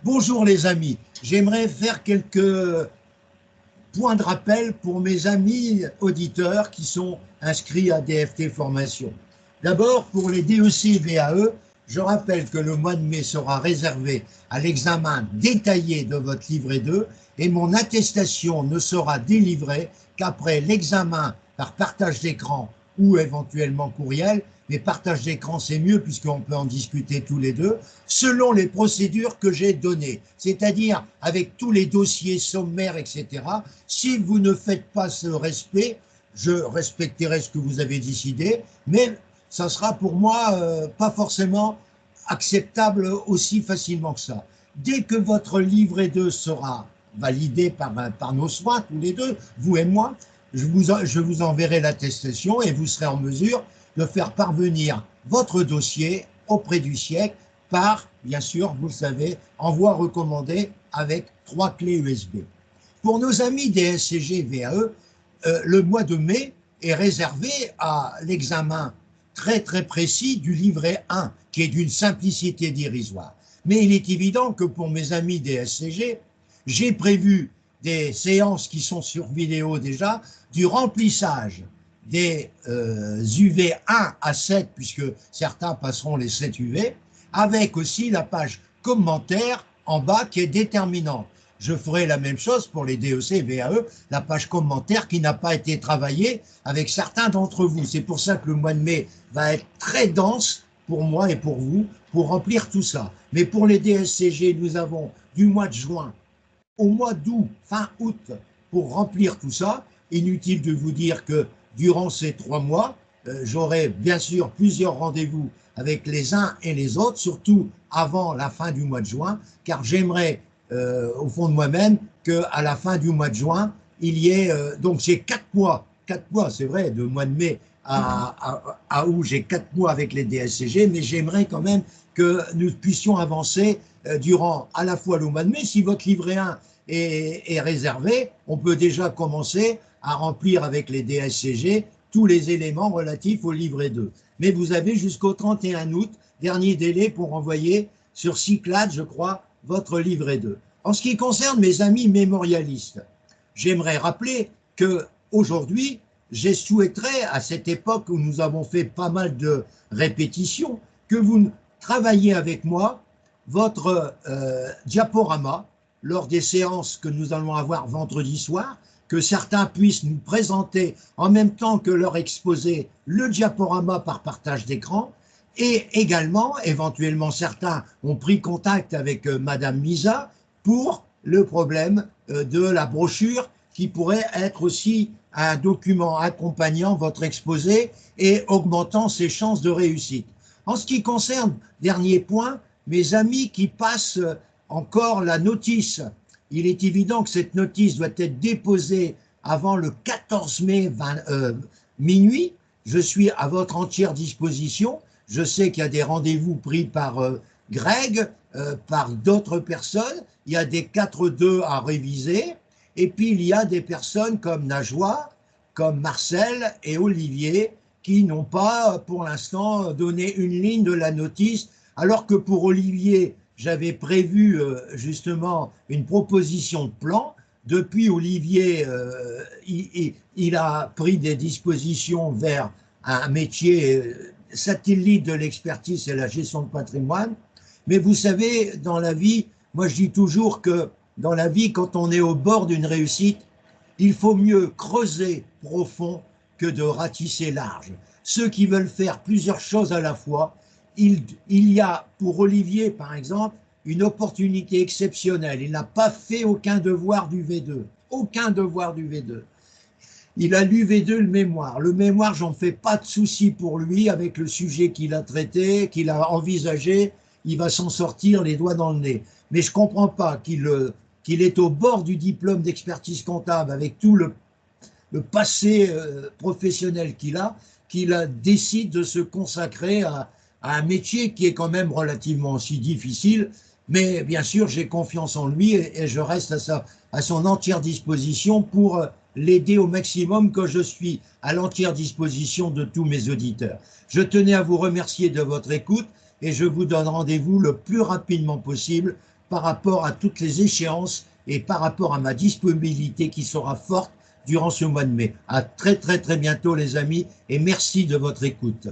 Bonjour les amis, j'aimerais faire quelques points de rappel pour mes amis auditeurs qui sont inscrits à DFT Formation. D'abord, pour les DEC VAE, je rappelle que le mois de mai sera réservé à l'examen détaillé de votre livret 2 et mon attestation ne sera délivrée qu'après l'examen par partage d'écran ou éventuellement courriel, mais partage d'écran c'est mieux puisqu'on peut en discuter tous les deux, selon les procédures que j'ai données, c'est-à-dire avec tous les dossiers sommaires, etc. Si vous ne faites pas ce respect, je respecterai ce que vous avez décidé, mais ça sera pour moi pas forcément acceptable aussi facilement que ça. Dès que votre livret 2 sera validé par nos soins, tous les deux, vous et moi, je vous enverrai l'attestation et vous serez en mesure de faire parvenir votre dossier auprès du siècle par, bien sûr, vous le savez, envoi recommandé avec 3 clés USB. Pour nos amis des SCG VAE, le mois de mai est réservé à l'examen très précis du livret 1, qui est d'une simplicité dérisoire. Mais il est évident que pour mes amis des SCG, j'ai prévu des séances qui sont sur vidéo déjà, du remplissage des UV 1 à 7, puisque certains passeront les 7 UV, avec aussi la page commentaire en bas qui est déterminante. Je ferai la même chose pour les DEC VAE, la page commentaire qui n'a pas été travaillée avec certains d'entre vous. C'est pour ça que le mois de mai va être très dense pour moi et pour vous, pour remplir tout ça. Mais pour les DSCG, nous avons du mois de juin au mois d'août, fin août, pour remplir tout ça. Inutile de vous dire que durant ces 3 mois, j'aurai bien sûr plusieurs rendez-vous avec les uns et les autres, surtout avant la fin du mois de juin, car j'aimerais, au fond de moi-même, qu'à la fin du mois de juin, il y ait, donc j'ai 4 mois, c'est vrai, de mois de mai à août, j'ai 4 mois avec les DSCG, mais j'aimerais quand même que nous puissions avancer durant à la fois le mois de mai. Si votre livret 1 est réservé, on peut déjà commencer à remplir avec les DSCG tous les éléments relatifs au livret 2. Mais vous avez jusqu'au 31 août, dernier délai pour envoyer sur Cyclades, je crois, votre livret 2. En ce qui concerne mes amis mémorialistes, j'aimerais rappeler qu'aujourd'hui, je souhaiterais, à cette époque où nous avons fait pas mal de répétitions, que vous travailliez avec moi votre diaporama lors des séances que nous allons avoir vendredi soir, que certains puissent nous présenter en même temps que leur exposé le diaporama par partage d'écran, et également, éventuellement, certains ont pris contact avec Madame Misa pour le problème de la brochure qui pourrait être aussi un document accompagnant votre exposé et augmentant ses chances de réussite. En ce qui concerne, dernier point, mes amis qui passent encore la notice, il est évident que cette notice doit être déposée avant le 14 mai minuit. Je suis à votre entière disposition. Je sais qu'il y a des rendez-vous pris par Greg, par d'autres personnes. Il y a des 4-2 à réviser. Et puis, il y a des personnes comme Najwa, comme Marcel et Olivier qui n'ont pas, pour l'instant, donné une ligne de la notice, alors que pour Olivier, j'avais prévu justement une proposition de plan. Depuis, Olivier, il a pris des dispositions vers un métier satellite de l'expertise et la gestion de patrimoine. Mais vous savez, dans la vie, moi je dis toujours que dans la vie, quand on est au bord d'une réussite, il faut mieux creuser profond que de ratisser large. Ceux qui veulent faire plusieurs choses à la fois, il y a pour Olivier, par exemple, une opportunité exceptionnelle. Il n'a pas fait aucun devoir du V2. Aucun devoir du V2. Il a lu V2 le mémoire. Le mémoire, j'en fais pas de souci pour lui avec le sujet qu'il a traité, qu'il a envisagé. Il va s'en sortir les doigts dans le nez. Mais je comprends pas qu'il est au bord du diplôme d'expertise comptable avec tout le passé professionnel qu'il décide de se consacrer à un métier qui est quand même relativement aussi difficile. Mais bien sûr, j'ai confiance en lui et je reste à son entière disposition pour l'aider au maximum, que je suis à l'entière disposition de tous mes auditeurs. Je tenais à vous remercier de votre écoute et je vous donne rendez-vous le plus rapidement possible par rapport à toutes les échéances et par rapport à ma disponibilité qui sera forte durant ce mois de mai. À très bientôt les amis et merci de votre écoute.